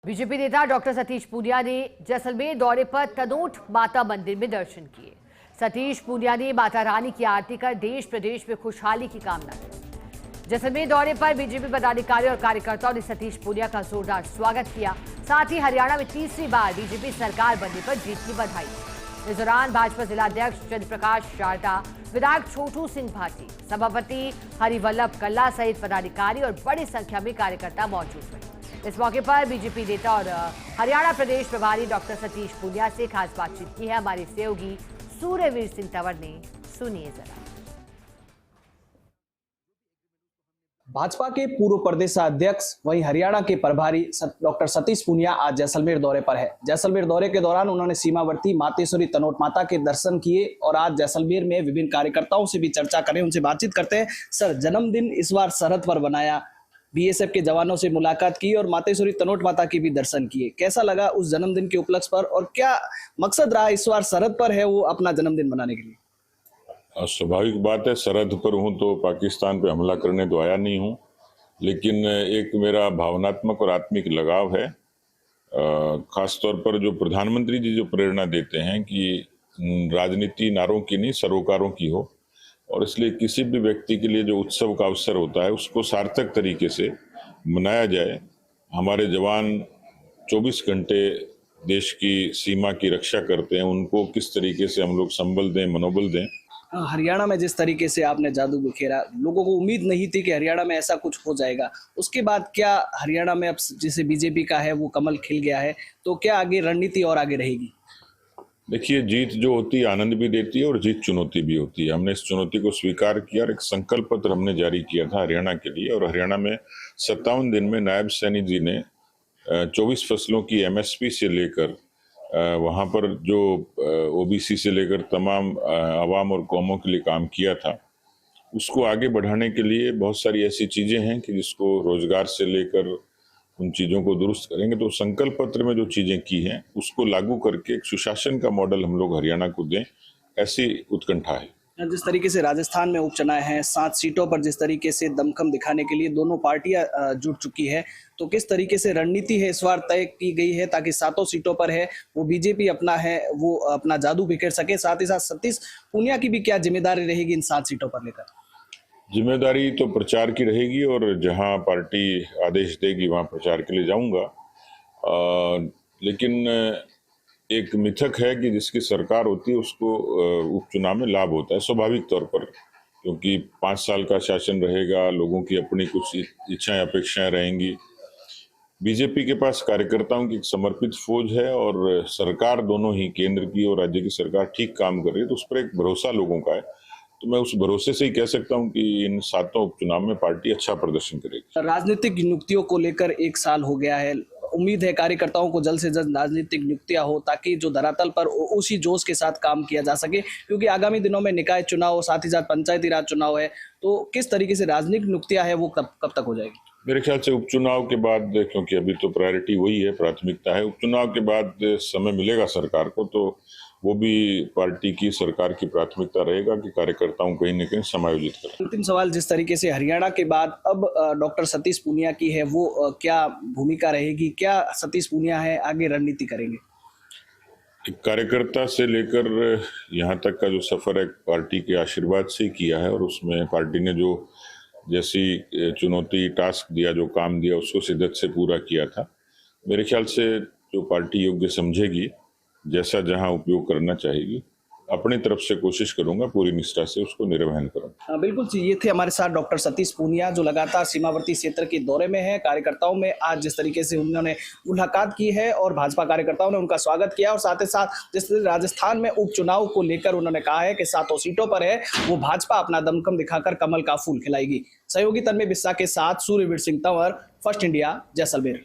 BJP नेता doctor Satish Poonia ने जैसलमेर दौरे पर तनोट माता मंदिर में दर्शन किए। सतीश पूनिया ने माता रानी की आरती कर देश प्रदेश में खुशहाली की कामना की। जैसलमेर दौरे पर बीजेपी पदाधिकारी और कार्यकर्ताओं ने सतीश पूनिया का जोरदार स्वागत किया। साथ ही हरियाणा में तीसरी बार बीजेपी सरकार बनने पर जीत की बधाई। इस दौरान भाजपा जिलाध्यक्ष चंद्रप्रकाश शारदा, विधायक छोटू सिंह भाटी, सभापति हरिवल्लभ कल्ला सहित पदाधिकारी और बड़ी संख्या में कार्यकर्ता मौजूद रहे। इस मौके पर बीजेपी नेता और हरियाणा प्रदेश प्रभारी डॉक्टर सतीश पूनिया से खास बातचीत की है हमारे सहयोगी सूर्यवीर सिंह तंवर ने। सुनिए जरा। भाजपा के पूर्व प्रदेशाध्यक्ष वहीं हरियाणा के प्रभारी डॉक्टर सतीश पूनिया आज जैसलमेर दौरे पर है। जैसलमेर दौरे के दौरान उन्होंने सीमावर्ती मातेश्वरी तनोट माता के दर्शन किए और आज जैसलमेर में विभिन्न कार्यकर्ताओं से भी चर्चा करें, उनसे बातचीत करते हैं। सर, जन्मदिन इस बार सरहद पर बनाया, बीएसएफ के जवानों से मुलाकात की और मातेश्वरी तनोट माता की भी दर्शन किए। कैसा लगा उस जन्मदिन के उपलक्ष्य पर और क्या मकसद रहा इस बार सरहद पर है वो अपना जन्मदिन मनाने के लिए? स्वाभाविक बात है, सरहद पर हूं तो पाकिस्तान पे हमला करने तो आया नहीं हूं, लेकिन एक मेरा भावनात्मक और आत्मिक लगाव है। खास तौर पर जो प्रधानमंत्री जी जो प्रेरणा देते हैं कि राजनीति नारों की नहीं सरोकारों की हो, और इसलिए किसी भी व्यक्ति के लिए जो उत्सव का अवसर होता है उसको सार्थक तरीके से मनाया जाए। हमारे जवान 24 घंटे देश की सीमा की रक्षा करते हैं, उनको किस तरीके से हम लोग संबल दें, मनोबल दें। हरियाणा में जिस तरीके से आपने जादू बिखेरा, लोगों को उम्मीद नहीं थी कि हरियाणा में ऐसा कुछ हो जाएगा। उसके बाद क्या हरियाणा में अब जैसे बीजेपी का है वो कमल खिल गया है, तो क्या आगे रणनीति और आगे रहेगी? देखिए, जीत जो होती है आनंद भी देती है और जीत चुनौती भी होती है। हमने इस चुनौती को स्वीकार किया और एक संकल्प पत्र हमने जारी किया था हरियाणा के लिए, और हरियाणा में 57 दिन में नायब सैनी जी ने 24 फसलों की एमएसपी से लेकर वहाँ पर जो ओबीसी से लेकर तमाम आवाम और कौमों के लिए काम किया था, उसको आगे बढ़ाने के लिए बहुत सारी ऐसी चीज़ें हैं कि जिसको रोजगार से लेकर उन चीज़ों को दुरुस्त करेंगे। तो संकल्प पत्र में जो चीज़ें की हैं उसको लागू करके एक सुशासन का मॉडल हम लोग हरियाणा को दें, ऐसी उत्कंठा है। जिस तरीके से राजस्थान में उपचुनाव हैं, 7 सीटों पर जिस तरीके से दमखम दिखाने के लिए दोनों पार्टियां जुट चुकी है, तो किस तरीके से रणनीति है इस बार तय की गई है ताकि 7 सीटों पर है वो बीजेपी अपना है वो अपना जादू बिखेर सके? साथ ही साथ सतीश पूनिया की भी क्या जिम्मेदारी रहेगी इन 7 सीटों पर लेकर? जिम्मेदारी तो प्रचार की रहेगी और जहां पार्टी आदेश देगी वहां प्रचार के लिए जाऊंगा। लेकिन एक मिथक है कि जिसकी सरकार होती है उसको उपचुनाव में लाभ होता है, स्वाभाविक तौर पर, क्योंकि 5 साल का शासन रहेगा, लोगों की अपनी कुछ इच्छाएं अपेक्षाएं रहेंगी। बीजेपी के पास कार्यकर्ताओं की एक समर्पित फौज है और सरकार दोनों ही केंद्र की और राज्य की सरकार ठीक काम कर रही है, तो उस पर एक भरोसा लोगों का है। तो मैं उस भरोसे से ही कह सकता हूं कि इन 7 उपचुनाव में पार्टी अच्छा प्रदर्शन करेगी। राजनीतिक नियुक्तियों को लेकर 1 साल हो गया है, उम्मीद है कार्यकर्ताओं को जल्द से जल्द राजनीतिक नियुक्तियां हो ताकि जो धरातल पर उसी जोश के साथ काम किया जा सके, क्योंकि आगामी दिनों में निकाय चुनाव, साथ ही साथ पंचायती राज चुनाव है। तो किस तरीके से राजनीतिक नियुक्तियां है वो कब तक हो जाएगी? मेरे ख्याल से उपचुनाव के बाद, क्योंकि अभी तो प्रायोरिटी वही है, प्राथमिकता है, उपचुनाव के बाद समय मिलेगा सरकार को, तो वो भी पार्टी की सरकार की प्राथमिकता रहेगा कि कार्यकर्ताओं को कहीं न कहीं समायोजित करें। अंतिम सवाल, जिस तरीके से हरियाणा के बाद अब डॉक्टर सतीश पूनिया की है वो क्या भूमिका रहेगी? क्या सतीश पूनिया है आगे रणनीति करेंगे? कार्यकर्ता से लेकर यहाँ तक का जो सफर है पार्टी के आशीर्वाद से किया है, और उसमें पार्टी ने जो जैसी चुनौती, टास्क दिया, जो काम दिया, उसको शिद्दत से पूरा किया था। मेरे ख्याल से जो पार्टी योग्य समझेगी, जैसा जहां उपयोग करना चाहेगी, अपनी तरफ से कोशिश करूंगा, पूरी निष्ठा से उसको निर्वहन करूंगा। बिल्कुल, ये थे हमारे साथ डॉक्टर सतीश पूनिया जो लगातार सीमावर्ती क्षेत्र के दौरे में है। कार्यकर्ताओं में आज जिस तरीके से उन्होंने मुलाकात की है और भाजपा कार्यकर्ताओं ने उनका स्वागत किया, और साथ ही साथ जिस राजस्थान में उपचुनाव को लेकर उन्होंने कहा है कि 7 सीटों पर है वो भाजपा अपना दमखम दिखाकर कमल का फूल खिलाएगी। सहयोगी तन्मय बिस्सा के साथ सूर्यवीर सिंह तंवर, फर्स्ट इंडिया, जैसलमेर।